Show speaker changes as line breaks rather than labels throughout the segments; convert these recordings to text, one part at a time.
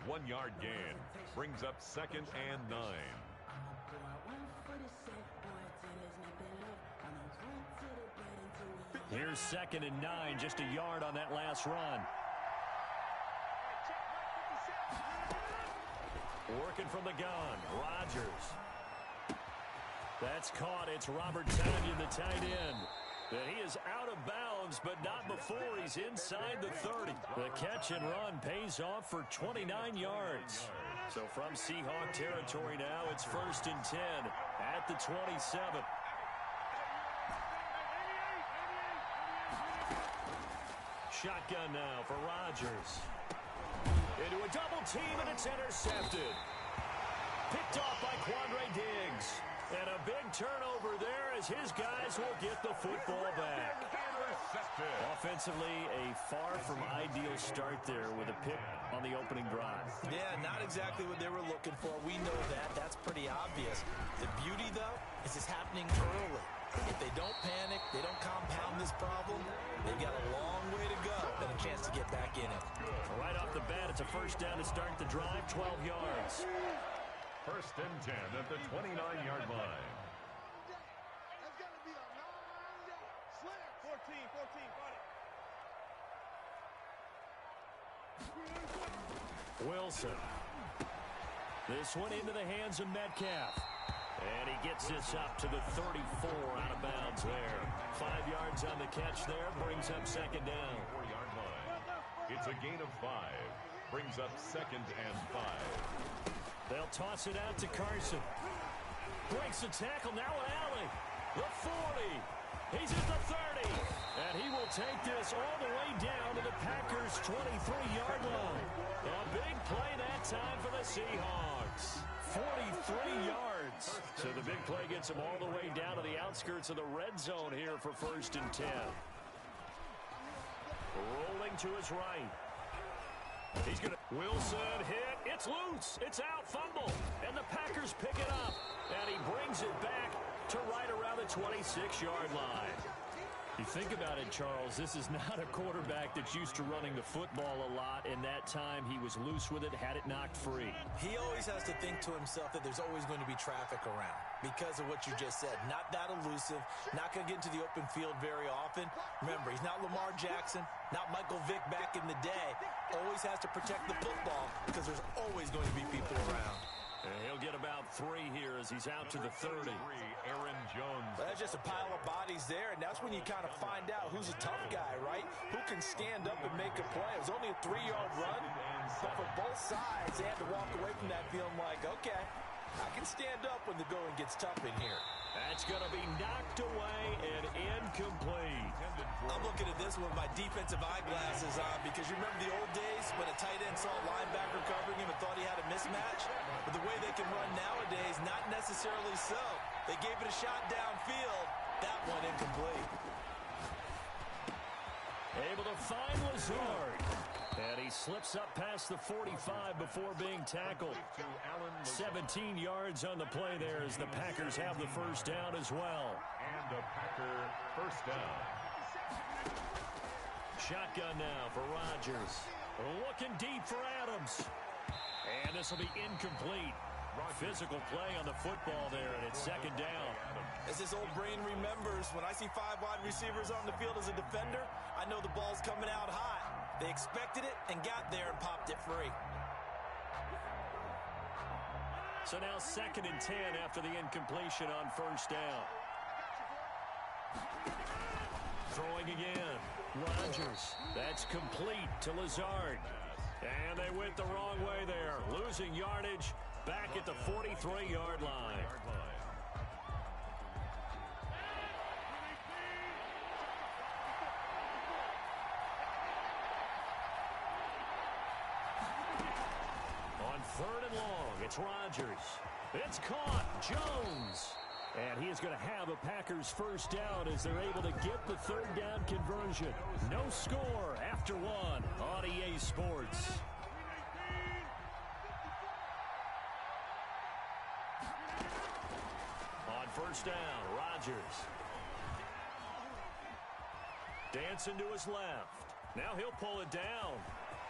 1-yard gain. Brings up 2nd and 9.
Here's 2nd and 9, just a yard on that last run. Working from the gun, Rodgers. That's caught. It's Robert Tonyan, the tight end. And he is out of bounds, but not before he's inside the 30. The catch and run pays off for 29 yards. So from Seahawk territory now, it's 1st and 10 at the 27. Shotgun now for Rodgers. Into a double team, and it's intercepted. Picked off by Quandre Diggs. And a big turnover there as his guys will get the football back. Offensively, a far from ideal start there with a pick on the opening drive.
Yeah, not exactly what they were looking for. We know that. That's pretty obvious. The beauty, though, is it's happening early. If they don't panic, they don't compound this problem, they've got a long way to go and a chance to get back in it.
Right off the bat, it's a first down to start the drive, 12 yards.
1st and 10 at the 29-yard line.
That's got to be a 9-yard slant. 14, got it.
Wilson. This one into the hands of Metcalf. And he gets this up to the 34 out of bounds there. 5 yards on the catch there, brings up 2nd down.
4-yard line. It's a gain of 5. Brings up 2nd and 5.
They'll toss it out to Carson. Breaks the tackle, now an alley. The 40. He's at the 30. And he will take this all the way down to the Packers' 23-yard line. A big play that time for the Seahawks. 43 yards. So the big play gets him all the way down to the outskirts of the red zone here for 1st and 10. Rolling to his right. He's going to... Wilson hit. It's loose. It's out. Fumble. And the Packers pick it up. And he brings it back to right around the 26-yard line. You think about it, Charles, this is not a quarterback that's used to running the football a lot, and that time he was loose with it, had it knocked free.
He always has to think to himself that there's always going to be traffic around because of what you just said. Not that elusive, not going to get into the open field very often. Remember, he's not Lamar Jackson, not Michael Vick back in the day. Always has to protect the football because there's always going to be people around.
And he'll get about 3 here as he's out to the 30.
Aaron Jones.
That's just a pile of bodies there, and that's when you kind of find out who's a tough guy, right? Who can stand up and make a play. It was only a 3-yard run, but for both sides, they had to walk away from that feeling like, okay, I can stand up when the going gets tough in here.
That's going to be knocked away and incomplete.
I'm looking at this with my defensive eyeglasses on because you remember the old days when a tight end saw a linebacker covering him and thought he had a mismatch? But the way they can run nowadays, not necessarily so. They gave it a shot downfield. That one incomplete.
Able to find Lazard. And he slips up past the 45 before being tackled. 17 yards on the play there as the Packers have the first down as well.
And a Packer first down.
Shotgun now for Rodgers. Looking deep for Adams. And this will be incomplete. Physical play on the football there, and it's 2nd down.
As his old brain remembers, when I see 5 wide receivers on the field as a defender, I know the ball's coming out hot. They expected it and got there and popped it free.
So now 2nd and 10 after the incompletion on 1st down. Throwing again. Rodgers. That's complete to Lazard. And they went the wrong way there. Losing yardage back at the 43-yard line. On 3rd and long, it's Rodgers. It's caught. Jones. And he is going to have a Packers first down as they're able to get the 3rd down conversion. No score after 1 on EA Sports. On 1st down, Rodgers. Dancing to his left. Now he'll pull it down.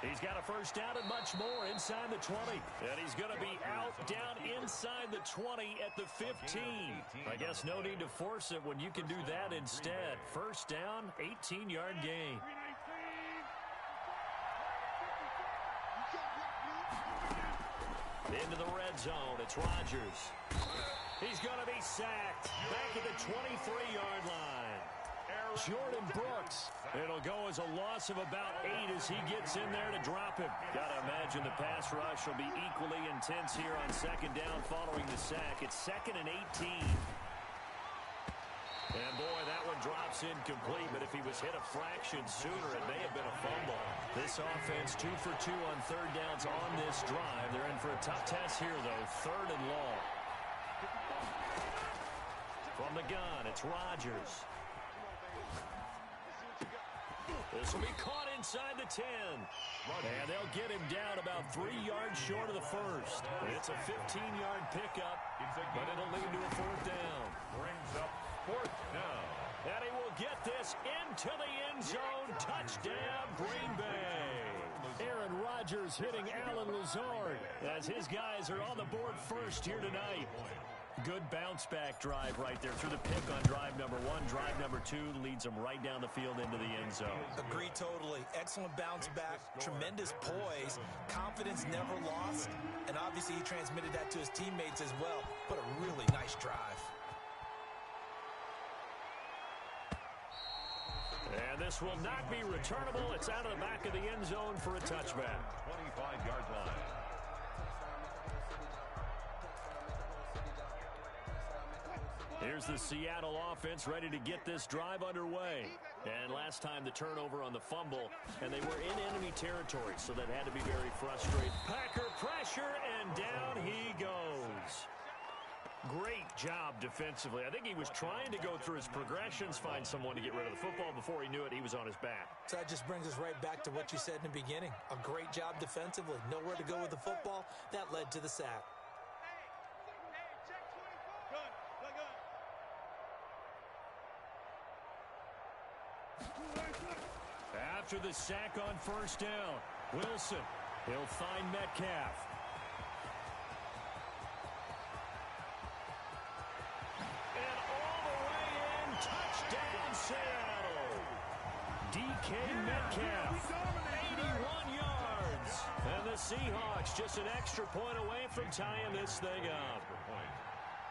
He's got a first down and much more inside the 20. And he's going to be out down inside the 20 at the 15. I guess no need to force it when you can do that instead. First down, 18-yard gain. Into the red zone, it's Rodgers. He's going to be sacked back at the 23-yard line. Jordan Brooks. It'll go as a loss of about 8 as he gets in there to drop him. Got to imagine the pass rush will be equally intense here on second down following the sack. It's 2nd and 18. And boy, that one drops incomplete, but if he was hit a fraction sooner, it may have been a fumble. This offense 2 for 2 on third downs on this drive. They're in for a tough test here, though. 3rd and long. From the gun, it's Rodgers. This will be caught inside the 10. And they'll get him down about 3 yards short of the first. It's a 15-yard pickup, but it'll lead to a 4th down.
Brings up 4th down.
And he will get this into the end zone. Touchdown, Green Bay. Aaron Rodgers hitting Alan Lazard as his guys are on the board first here tonight. Good bounce-back drive right there through the pick on drive number 1. Drive number 2 leads them right down the field into the end zone.
Agree totally. Excellent bounce back, tremendous poise, confidence never lost, and obviously he transmitted that to his teammates as well. But a really nice drive.
And this will not be returnable. It's out of the back of the end zone for a touchback.
25-yard line.
Here's the Seattle offense ready to get this drive underway. And last time the turnover on the fumble, and they were in enemy territory, so that had to be very frustrating. Packer pressure, and down he goes. Great job defensively. I think he was trying to go through his progressions, find someone to get rid of the football. Before he knew it, he was on his back.
So that just brings us right back to what you said in the beginning. A great job defensively. Nowhere to go with the football. That led to the sack.
After the sack on first down, Wilson, he'll find Metcalf. And all the way in, touchdown Seattle. DK Metcalf, 81 yards. And the Seahawks just an extra point away from tying this thing up.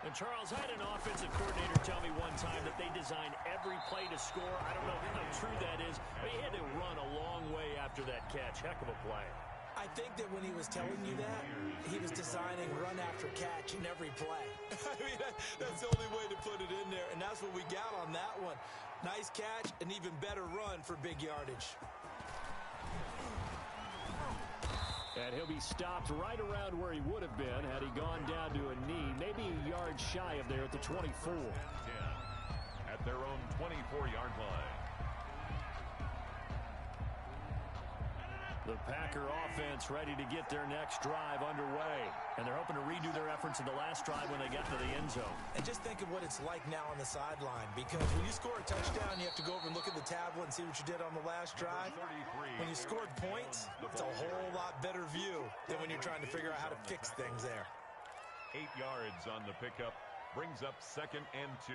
And Charles, I had an offensive coordinator tell me one time that they designed every play to score. I don't know how true that is, but he had to run a long way after that catch. Heck of a play.
I think that when he was telling you that, he was designing run after catch in every play. I mean, that's the only way to put it in there, and that's what we got on that one. Nice catch, an even better run for big yardage.
And he'll be stopped right around where he would have been had he gone down to a knee, maybe a yard shy of there at the 24.
At their own 24-yard line.
The Packer offense ready to get their next drive underway. And they're hoping to redo their efforts in the last drive when they got to the end zone.
And just think of what it's like now on the sideline, because when you score a touchdown, you have to go over and look at the tablet and see what you did on the last drive. When you scored points, it's a whole lot better view than when you're trying to figure out how to fix things there.
8 yards on the pickup brings up 2nd and 2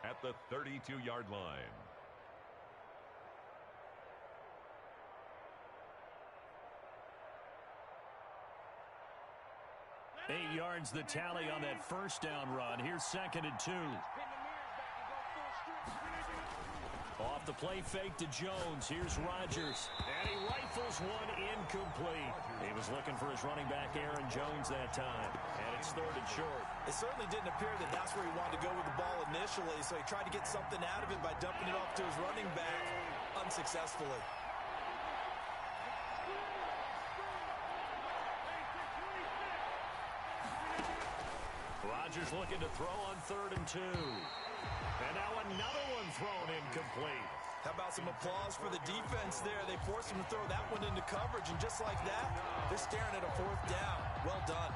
at the 32-yard line.
8 yards the tally on that first down run. Here's 2nd and 2. Off the play fake to Jones. Here's Rodgers. And he rifles one incomplete. He was looking for his running back, Aaron Jones, that time. And it's 3rd and short.
It certainly didn't appear that that's where he wanted to go with the ball initially, so he tried to get something out of it by dumping it off to his running back unsuccessfully.
Rodgers looking to throw on 3rd and 2. And now another one thrown incomplete.
How about some applause for the defense there? They forced him to throw that one into coverage, and just like that, they're staring at a 4th down. Well done.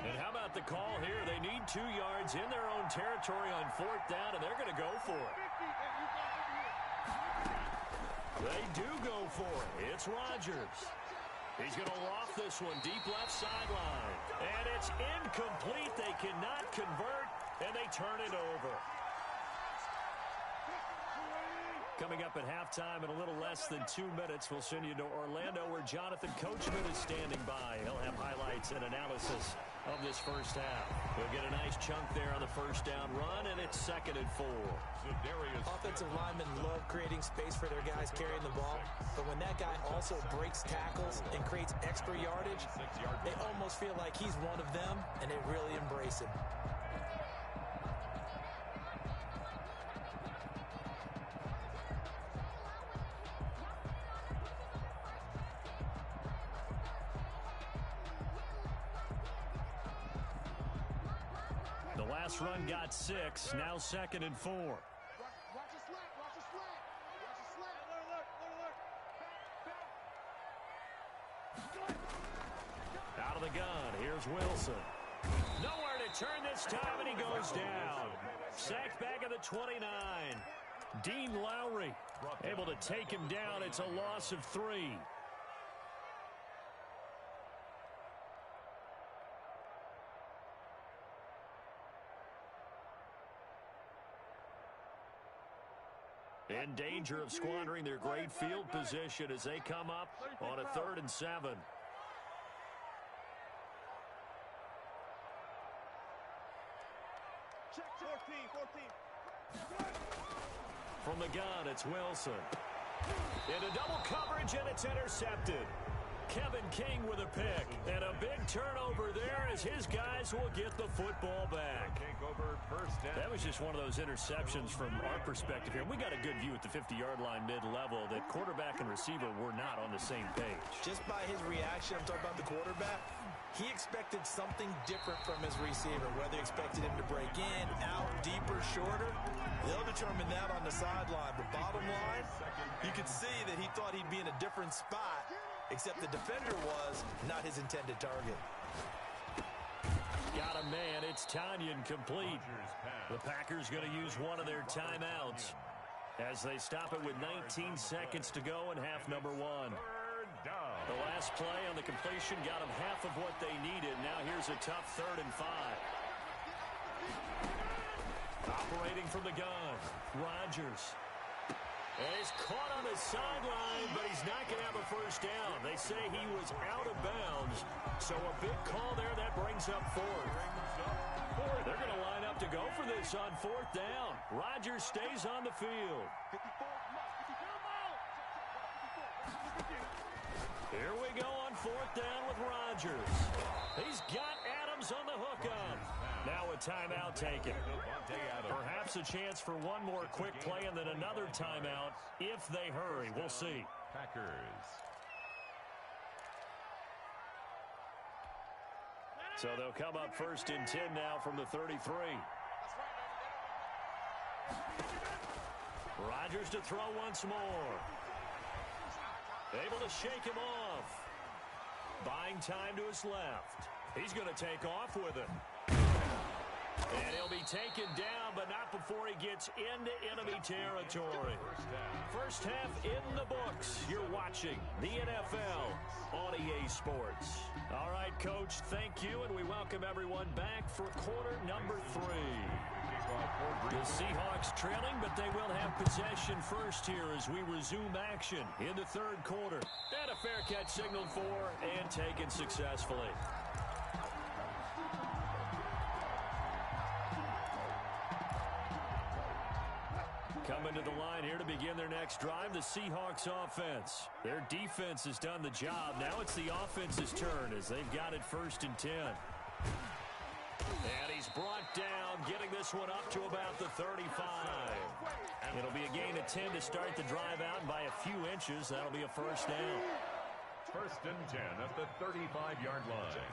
And how the call here. They need 2 yards in their own territory on 4th down, and they're going to go for it. They do go for it. It's Rodgers. He's going to loft this one deep left sideline. And it's incomplete. They cannot convert, and they turn it over. Coming up at halftime in a little less than 2 minutes, we'll send you to Orlando where Jonathan Coachman is standing by. He'll have highlights and analysis of this first half. We'll get a nice chunk there on the first down run, and it's 2nd and 4.
Offensive linemen love creating space for their guys carrying the ball, but when that guy also breaks tackles and creates extra yardage, they almost feel like he's one of them, and they really embrace him.
The last run got 6, now 2nd and 4.
Watch the slant. Watch the slant. Watch the slant. Alert.
Out of the gun, here's Wilson. Nowhere to turn this time, and he goes down. Sacked back at the 29. Dean Lowry able to take him down. It's a loss of 3. In danger of squandering their great field position as they come up on a 3rd and 7.
Check 14.
From the gun, it's Wilson. Into double coverage, and it's intercepted. Kevin King with a pick. And a big turnover there as his guys will get the football back. That was just one of those interceptions from our perspective here. We got a good view at the 50-yard line mid-level that quarterback and receiver were not on the same page.
Just by his reaction, I'm talking about the quarterback, he expected something different from his receiver, whether he expected him to break in, out, deeper, shorter. They'll determine that on the sideline. But bottom line, you could see that he thought he'd be in a different spot, except the defender was not his intended target.
Got a man. It's Tanyan complete. The Packers going to use one of their timeouts as they stop it with 19 seconds to go in half number 1. The last play on the completion got them half of what they needed. Now here's a tough 3rd and 5. Operating from the gun, Rodgers. And he's caught on the sideline, but he's not going to have a first down. They say he was out of bounds. So a big call there. That brings up 4th. They're going to line up to go for this on 4th down. Rodgers stays on the field. Here we go on 4th down with Rodgers. He's got Adams on the hook up. Now a timeout taken. Perhaps a chance for one more quick play and then another timeout if they hurry. We'll see.
Packers.
So they'll come up 1st and 10 now from the 33. Rodgers to throw once more. Able to shake him off. Buying time to his left. He's going to take off with it. And he'll be taken down, but not before he gets into enemy territory. First half in the books. You're watching the NFL on EA Sports. All right, Coach, thank you, and we welcome everyone back for quarter number 3. The Seahawks trailing, but they will have possession first here as we resume action in the 3rd quarter. And a fair catch signaled for and taken successfully. Coming to the line here to begin their next drive, the Seahawks offense. Their defense has done the job. Now it's the offense's turn as they've got it 1st and 10. And he's brought down, getting this one up to about the 35. It'll be a gain of 10 to start the drive out, and by a few inches, that'll be a first down.
1st and 10 at the 35-yard line.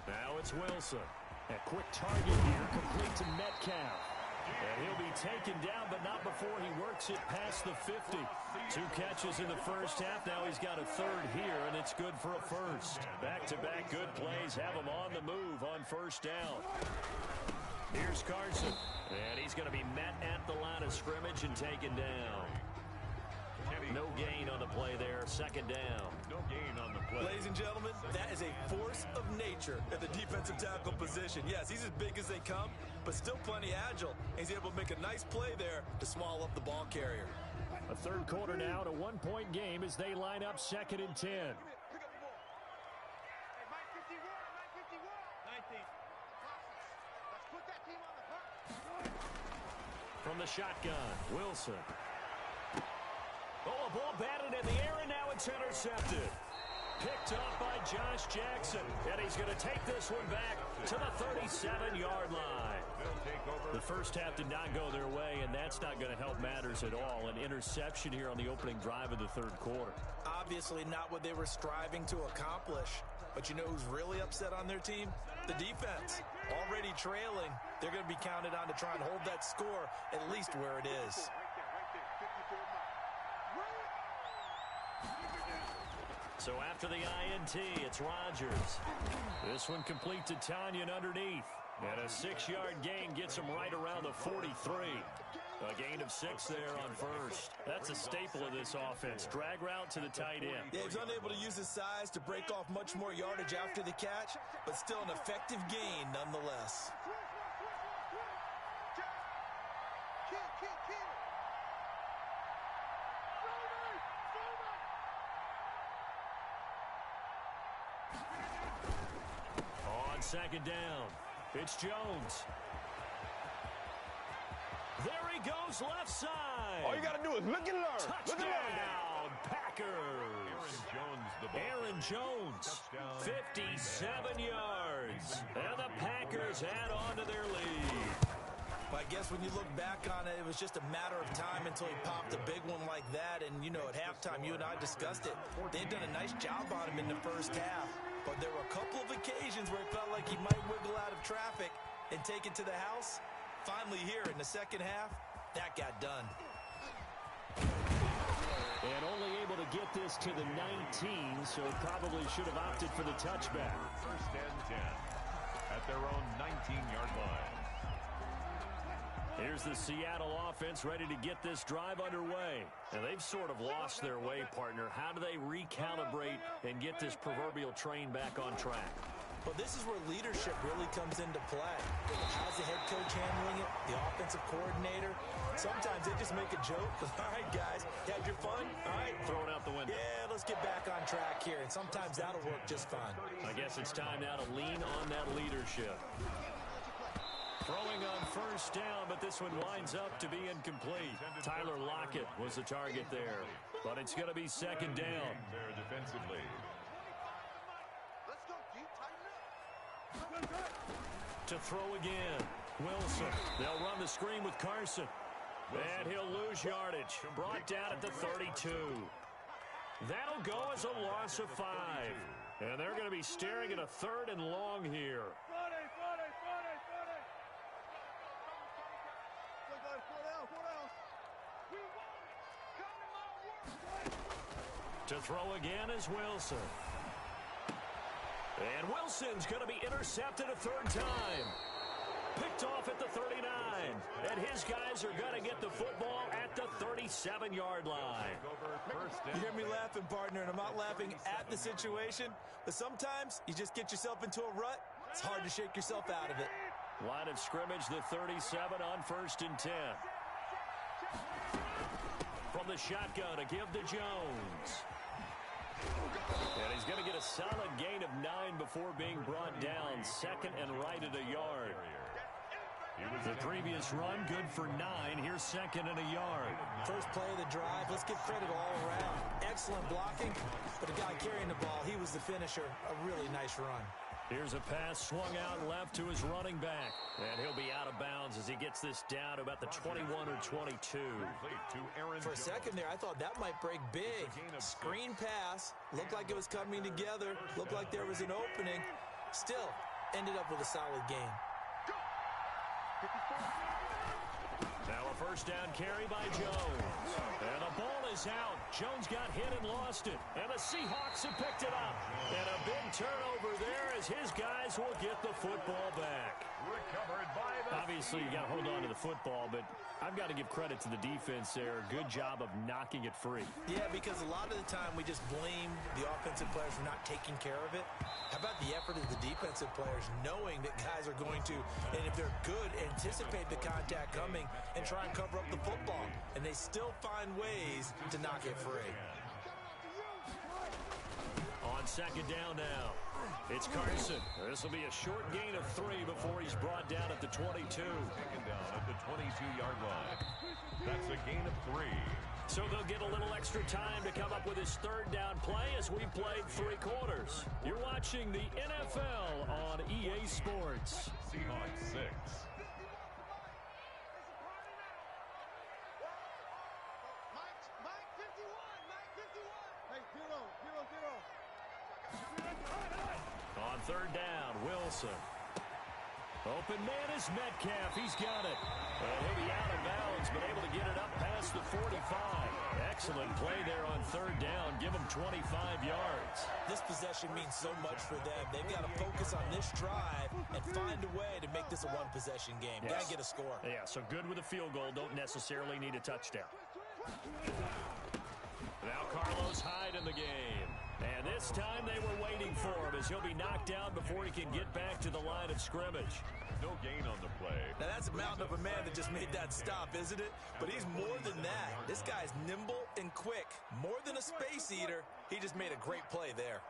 Now it's Wilson. A quick target here, complete to Metcalf. And he'll be taken down, but not before he works it past the 50. 2 catches in the first half. Now he's got a third here, and it's good for a first. Back-to-back good plays have him on the move on first down. Here's Carson. And he's going to be met at the line of scrimmage and taken down. No gain on the play there. Second down.
No gain on the play.
Ladies and gentlemen, that is a force of nature at the defensive tackle position. Yes, he's as big as they come, but still plenty agile. He's able to make a nice play there to swallow up the ball carrier.
A third quarter now, a 1-point game as they line up 2nd and 10. From the shotgun, Wilson. Oh, a ball batted in the air, and now it's intercepted. Picked up by Josh Jackson, and he's going to take this one back to the 37-yard line. The first half did not go their way, and that's not going to help matters at all. An interception here on the opening drive of the third quarter.
Obviously not what they were striving to accomplish. But you know who's really upset on their team? The defense. Already trailing, they're going to be counted on to try and hold that score at least where it is.
So after the INT, it's Rodgers. This one complete to Tanyan underneath. And a 6-yard gain gets him right around the 43. A gain of 6 there on first. That's a staple of this offense. Drag route to the tight end.
Yeah, he's unable to use his size to break off much more yardage after the catch, but still an effective gain nonetheless.
On second down, it's Jones. There he goes, left side.
All you got to do is look and learn.
Touchdown, Packers. Aaron Jones, 57 yards. And the Packers add on to their lead.
But I guess when you look back on it, it was just a matter of time until he popped a big one like that. And, you know, at halftime, you and I discussed it. They'd done a nice job on him in the first half. But there were a couple of occasions where it felt like he might wiggle out of traffic and take it to the house. Finally here in the second half, that got done.
And only able to get this to the 19, so probably should have opted for the touchback.
First and 10 at their own 19-yard line.
Here's the Seattle offense ready to get this drive underway. And they've sort of lost their way, partner. How do they recalibrate and get this proverbial train back on track?
Well, this is where leadership really comes into play. How's the head coach handling it? The offensive coordinator? Sometimes they just make a joke. All right, guys, had your fun? All right.
Throw it out the window.
Yeah, let's get back on track here. And sometimes that'll work just fine.
I guess it's time now to lean on that leadership. Throwing on first down, but this one winds up to be incomplete. Tyler Lockett was the target there, but it's going to be second down.
There defensively.
To throw again, Wilson. They'll run the screen with Carson. And he'll lose yardage. Brought down at the 32. That'll go as a loss of 5. And they're going to be staring at a third and long here. To throw again is Wilson. And Wilson's going to be intercepted a third time. Picked off at the 39. And his guys are going to get the football at the 37-yard line.
You hear me laughing, partner, and I'm not laughing at the situation, but sometimes you just get yourself into a rut. It's hard to shake yourself out of it.
Line of scrimmage, the 37 on first and 10. From the shotgun, a give to Jones. And he's going to get a solid gain of 9 before being brought down. Second and right at a yard. The previous run, good for 9. Here's second and a yard.
First play of the drive. Let's give credit all around. Excellent blocking, but the guy carrying the ball, he was the finisher. A really nice run.
Here's a pass swung out left to his running back. And he'll be out of bounds as he gets this down to about the 21 or 22.
For a second there, I thought that might break big. Screen pass. Looked like it was coming together. Looked like there was an opening. Still, ended up with a solid gain.
Now a first down carry by Jones. And the ball is out. Jones got hit and lost it. And the Seahawks have picked it up. And a big turnover there as his guys will get the football back.
Recovered by the...
Obviously, you got to hold on to the football, but I've got to give credit to the defense there. Good job of knocking it free.
Yeah, because a lot of the time we just blame the offensive players for not taking care of it. How about the effort of the defensive players knowing that guys are going to, and if they're good, anticipate the contact coming and try and cover up the football. And they still find ways to knock it free.
On second down now, it's Carson. This will be a short gain of 3 before he's brought down at the 22.
Taken down at the 22-yard line. That's a gain of 3.
So they'll get a little extra time to come up with his third down play as we've played 3 quarters. You're watching the NFL on EA Sports.
Seahawks 6.
Mike 51. Mike 51. Hey, 0.
On third down, Wilson. Open man is Metcalf. He's got it. And he'll be out of bounds, but able to get it up past the 45. Excellent play there on third down. Give him 25 yards.
This possession means so much for them. They've got to focus on this drive and find a way to make this a one-possession game.
Yes.
Got to get a score.
Yeah, so good with a field goal. Don't necessarily need a touchdown. Now Carlos Hyde in the game. And this time they were waiting for him as he'll be knocked down before he can get back to the line of scrimmage.
No gain on the play.
Now, that's a mountain of a man that just made that stop, isn't it? But he's more than that. This guy's nimble and quick. More than a space eater. He just made a great play there.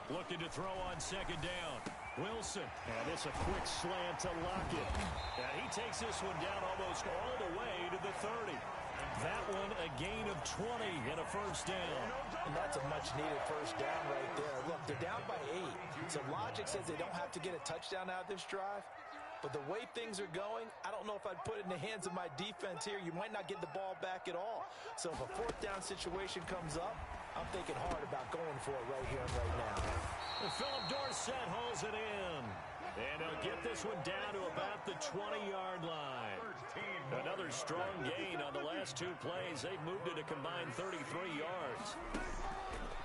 Looking to throw on second down. Wilson. And it's a quick slant to Lockett. And he takes this one down almost all the way to the 30. That one a gain of 20 and a first down.
And that's a much-needed first down right there. Look, they're down by 8. So logic says they don't have to get a touchdown out of this drive. But the way things are going, I don't know if I'd put it in the hands of my defense here. You might not get the ball back at all. So if a fourth down situation comes up, I'm thinking hard about going for it right here and right now.
And Philip Dorsett hauls it in. And he'll get this one down to about the 20-yard line. Another strong gain on the last 2 plays. They've moved it a combined 33 yards.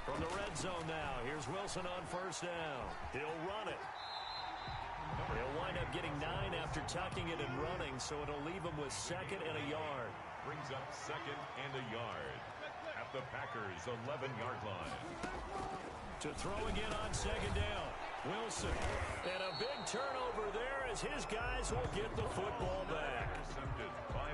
From the red zone now, here's Wilson on first down. He'll run it. He'll wind up getting 9 after tucking it and running, so it'll leave him with second and a yard.
Brings up second and a yard at the Packers' 11-yard line.
To throw again on second down. Wilson. And a big turnover there as his guys will get the football back.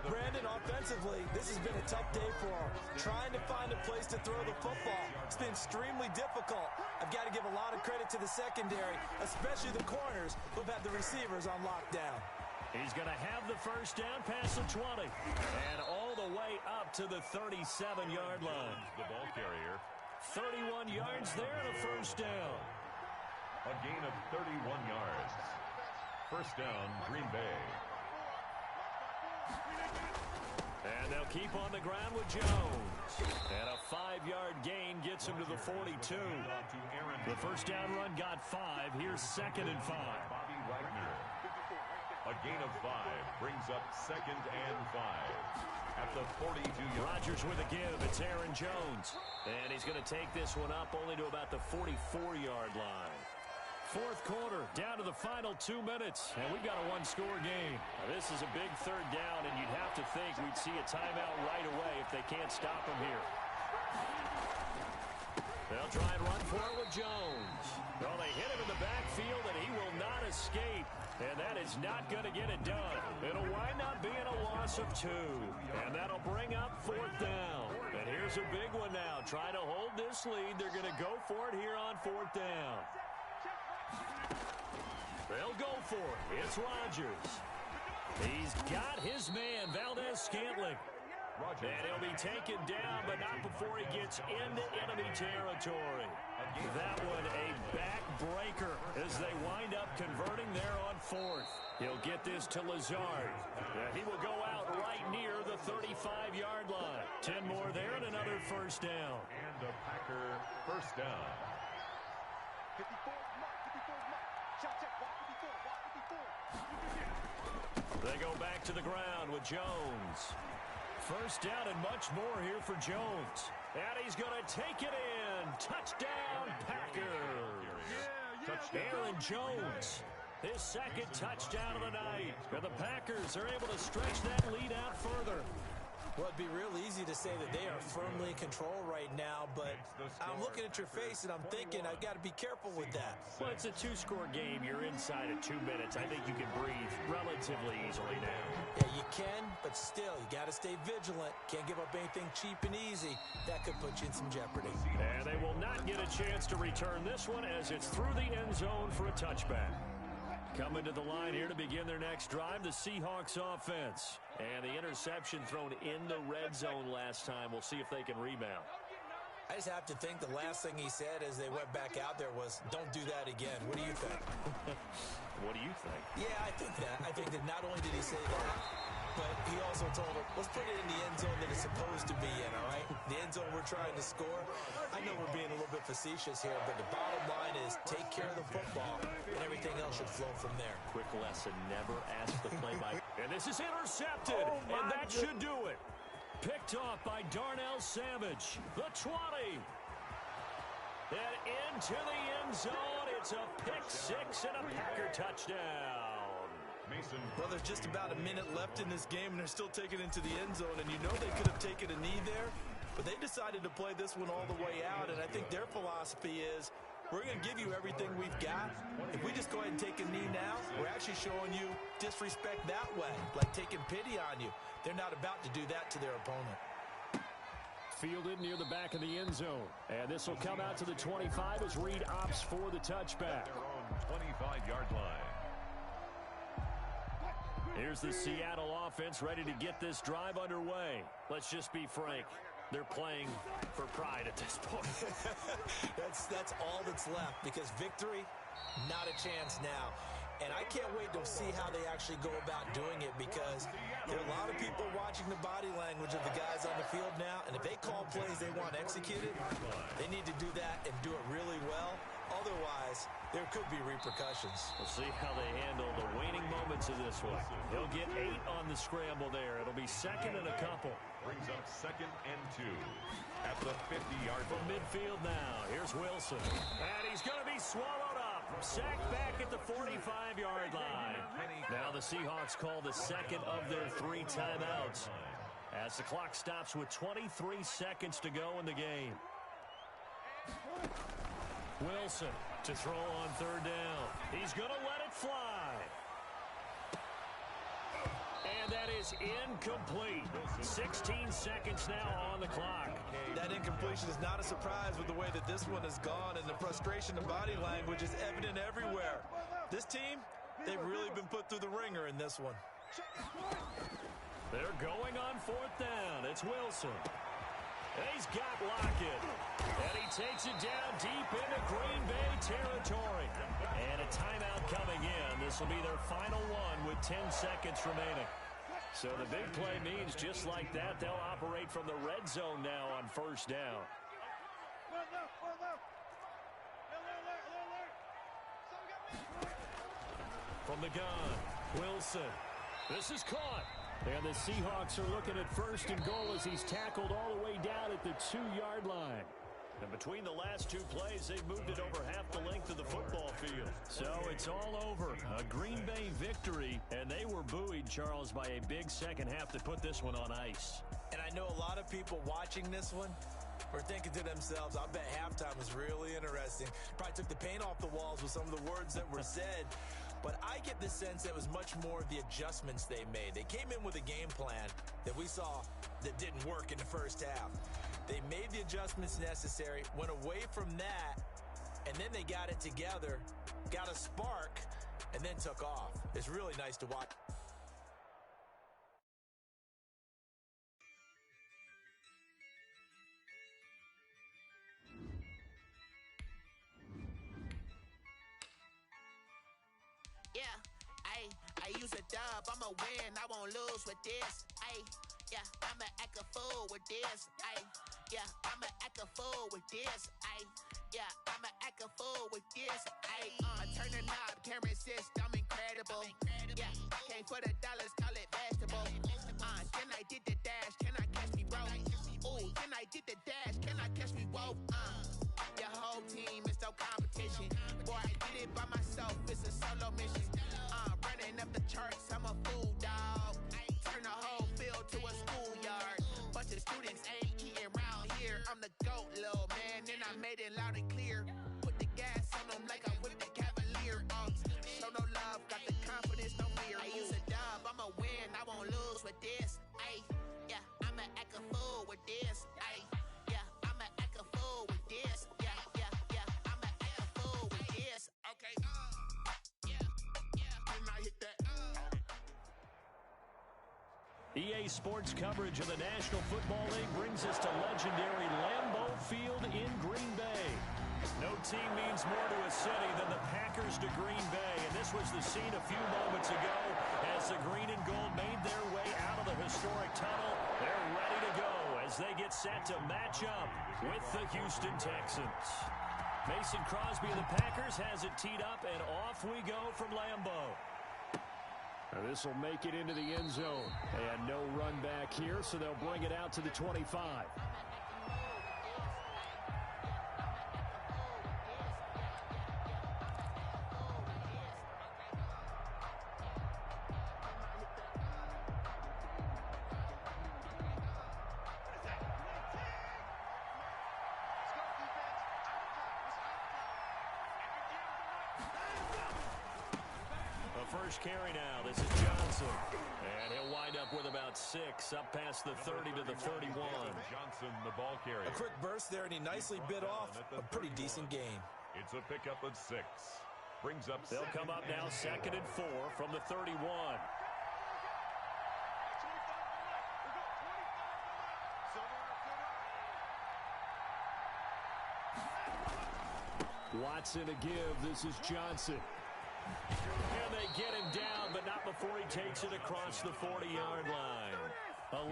Brandon, offensively, this has been a tough day for him. Trying to find a place to throw the football. It's been extremely difficult. I've got to give a lot of credit to the secondary, especially the corners who've had the receivers on lockdown.
He's going to have the first down past the 20. And all the way up to the 37-yard line.
The ball carrier.
31 yards there and a first down.
A gain of 31 yards. First down, Green Bay.
And they'll keep on the ground with Jones. And a 5-yard gain gets him to the 42. The first down run got 5. Here's second and 5.
Bobby Wagner. A gain of 5 brings up second and 5 at the 42-yard.
Rodgers with a give. It's Aaron Jones. And he's going to take this one up only to about the 44-yard line. Fourth quarter, down to the final 2 minutes, and we've got a one-score game. Now, this is a big third down, and you'd have to think we'd see a timeout right away if they can't stop him here. They'll try and run for it with Jones. Well, they hit him in the backfield, and he will not escape, and that is not going to get it done. It'll wind up being a loss of 2, and that'll bring up fourth down. And here's a big one now. Trying to hold this lead. They're going to go for it here on fourth down. They'll go for it. It's Rodgers. He's got his man, Valdez-Scantling. And he'll be taken down, but not before he gets into enemy territory. That one a backbreaker as they wind up converting there on fourth. He'll get this to Lazard. He will go out right near the 35-yard line. 10 more there and another first down.
And a Packer first down.
54 mark. Shot check. 54.
They go back to the ground with Jones. First down and much more here for Jones. And he's going to take it in. Touchdown, Packers. Aaron Jones, his second touchdown of the night. And the Packers are able to stretch that lead out further.
Well, it'd be real easy to say that they are firmly in control right now, but I'm looking at your face and I'm thinking I've got to be careful with that.
Well, it's a two-score game. You're inside of 2 minutes. I think you can breathe relatively easily now.
Yeah, you can, but still, you got to stay vigilant. Can't give up anything cheap and easy. That could put you in some jeopardy.
And they will not get a chance to return this one as it's through the end zone for a touchback. Coming to the line here to begin their next drive, the Seahawks offense. And the interception thrown in the red zone last time. We'll see if they can rebound.
I just have to think the last thing he said as they went back out there was, don't do that again. What do you think?
What do you think?
Yeah, I think that. I think that not only did he say that, but he also told him, let's put it in the end zone that it's supposed to be in, all right? The end zone we're trying to score. I know we're being a little bit facetious here, but the bottom line is take care of the football, and everything else should flow from there.
Quick lesson, never ask the play by. And this is intercepted, and that should do it. Picked off by Darnell Savage, the 20. And into the end zone, it's a pick six and a Packer touchdown.
Well, there's just about a minute left in this game, and they're still taking it into the end zone, and you know they could have taken a knee there, but they decided to play this one all the way out, and I think their philosophy is, we're going to give you everything we've got. If we just go ahead and take a knee now, we're actually showing you disrespect that way, like taking pity on you. They're not about to do that to their opponent.
Fielded near the back of the end zone, and this will come out to the 25 as Reed opts for the touchback.
Their own 25-yard line.
Here's the Seattle offense ready to get this drive underway. Let's just be frank. They're playing for pride at this point.
That's all that's left, because victory, not a chance now. And I can't wait to see how they actually go about doing it, because there are a lot of people watching the body language of the guys on the field now, and if they call plays they want executed, they need to do that and do it really well. Otherwise, there could be repercussions.
We'll see how they handle the waning moments of this one. He'll get 8 on the scramble there. It'll be second and a couple.
Brings up 2nd and 2 at the 50-yard
From midfield now, here's Wilson. And he's going to be swallowed up. Sacked back at the 45-yard line. Now the Seahawks call the second of their 3 timeouts as the clock stops with 23 seconds to go in the game. Wilson to throw on 3rd down. He's going to let it fly. And that is incomplete. 16 seconds now on the clock.
That incompletion is not a surprise with the way that this one has gone, and the frustration of body language is evident everywhere. This team, they've really been put through the ringer in this one.
They're going on 4th down. It's Wilson. And he's got Lockett. And he takes it down deep into Green Bay territory. And a timeout coming in. This will be their final one with 10 seconds remaining. So the big play means just like that, they'll operate from the red zone now on 1st down. From the gun, Wilson. This is caught. And the Seahawks are looking at 1st and goal as he's tackled all the way down at the 2-yard line. And between the last 2 plays, they've moved it over half the length of the football field. So it's all over. A Green Bay victory, and they were buoyed, Charles, by a big second half to put this one on ice.
And I know a lot of people watching this one were thinking to themselves, I bet halftime was really interesting. Probably took the paint off the walls with some of the words that were said. But I get the sense that it was much more of the adjustments they made. They came in with a game plan that we saw that didn't work in the first half. They made the adjustments necessary, went away from that, and then they got it together, got a spark, and then took off. It's really nice to watch.
I use a dub, I'ma win, I won't lose with this. Yeah, I'ma act a fool with this. Yeah, I'ma act a fool with this. Yeah, I'ma act a fool with this. I turn the top, can't resist, I'm incredible. Yeah, came for the dollars, call it vegetable. Then I did the dash, can I catch me, bro? Ooh, then I did the dash, can I catch me, whoa? Your whole team is no competition. Boy, I did it by myself, it's a solo mission. Running up the charts, I'm a fool, dog. Turn the whole field to a schoolyard. Bunch of students ain't eating round here. I'm the GOAT, little man, and I made it loud and clear. Put the gas on them like I'm with the Cavalier. Show no love, got the confidence, no fear. I use a dub, I'ma win, I won't lose with this. Ay, yeah, I'ma act a fool with this. Ay, yeah, I'ma act a fool with this. Yeah, yeah, yeah, I'ma act a fool with this. Okay, and I hit that.
EA Sports coverage of the National Football League brings us to legendary Lambeau Field in Green Bay. No team means more to a city than the Packers to Green Bay, and this was the scene a few moments ago as the green and gold made their way out of the historic tunnel. They're ready to go as they get set to match up with the Houston Texans. Mason Crosby of the Packers has it teed up, and off we go from Lambeau. This will make it into the end zone. And no run back here, so they'll bring it out to the 25. First carry now. This is Johnson. And he'll wind up with about 6 up past the 30 to the 31.
Johnson, the ball carrier.
A quick burst there, and he nicely bit off a pretty decent gain.
It's a pickup of 6. Brings up.
They'll come up now 2nd and 4 from the 31. Watson a give. This is Johnson. And they get him down, but not before he takes it across the 40-yard line.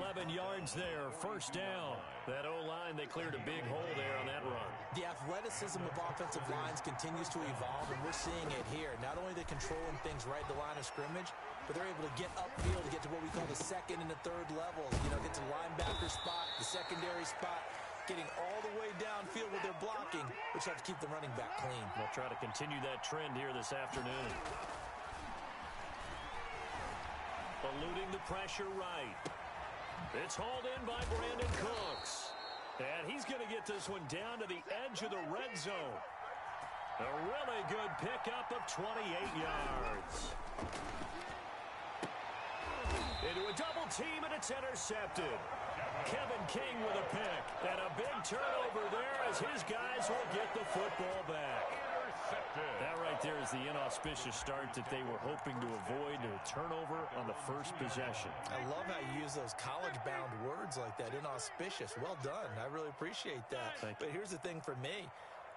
11 yards there, first down. That O-line, they cleared a big hole there on that run.
The athleticism of offensive lines continues to evolve, and we're seeing it here. Not only are they controlling things right at the line of scrimmage, but they're able to get upfield to get to what we call the second and the third levels. You know, get to the linebacker spot, the secondary spot, getting all the way downfield with their blocking, which have to keep the running back clean.
They'll try to continue that trend here this afternoon. Eluding the pressure right. It's hauled in by Brandon Cooks. And he's going to get this one down to the edge of the red zone. A really good pickup of 28 yards. Into a double team, and it's intercepted. Kevin King with a pick. And a big turnover there as his guys will get the football back. That right there is the inauspicious start that they were hoping to avoid. A turnover on the first possession.
I love how you use those college-bound words like that, inauspicious. Well done. I really appreciate that. But here's the thing for me.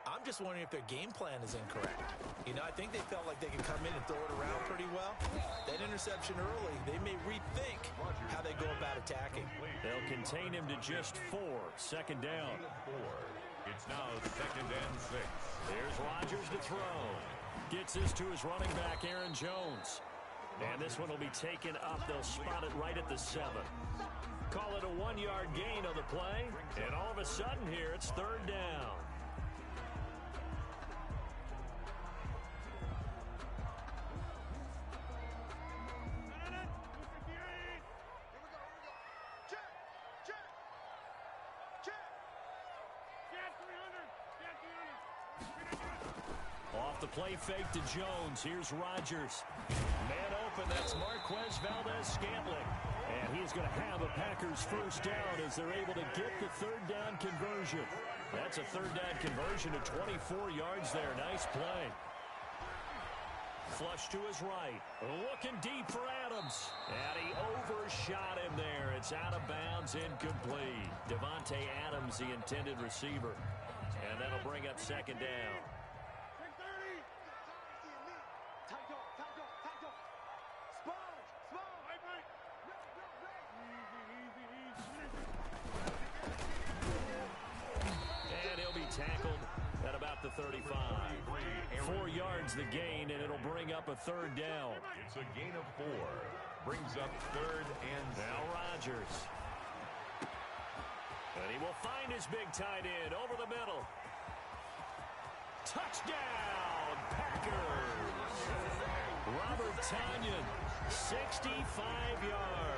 I'm just wondering if their game plan is incorrect. You know, I think they felt like they could come in and throw it around pretty well. That interception early, they may rethink how they go about attacking.
They'll contain him to just 4. Second down.
It's now 2nd and 6.
Here's Rodgers to throw. Gets this to his running back, Aaron Jones. And this one will be taken up. They'll spot it right at the 7. Call it a 1-yard gain on the play. And all of a sudden here, it's 3rd down. Off the play fake to Jones. Here's Rodgers. Man open, that's Marquez Valdez-Scantling. And he's going to have a Packers first down as they're able to get the 3rd down conversion. That's a 3rd down conversion of 24 yards there. Nice play. Flush to his right. Looking deep for Adams. And he overshot him there. It's out of bounds, incomplete. Devontae Adams, the intended receiver. And that'll bring up 2nd down. And he'll be tackled at about the 35. 4 yards the gain, and it'll bring up a third down.
It's a gain of 4. Brings up 3rd and
Now Rodgers. And he will find his big tight end over the middle. Touchdown, Packers! Robert Tonyan, 65 yards.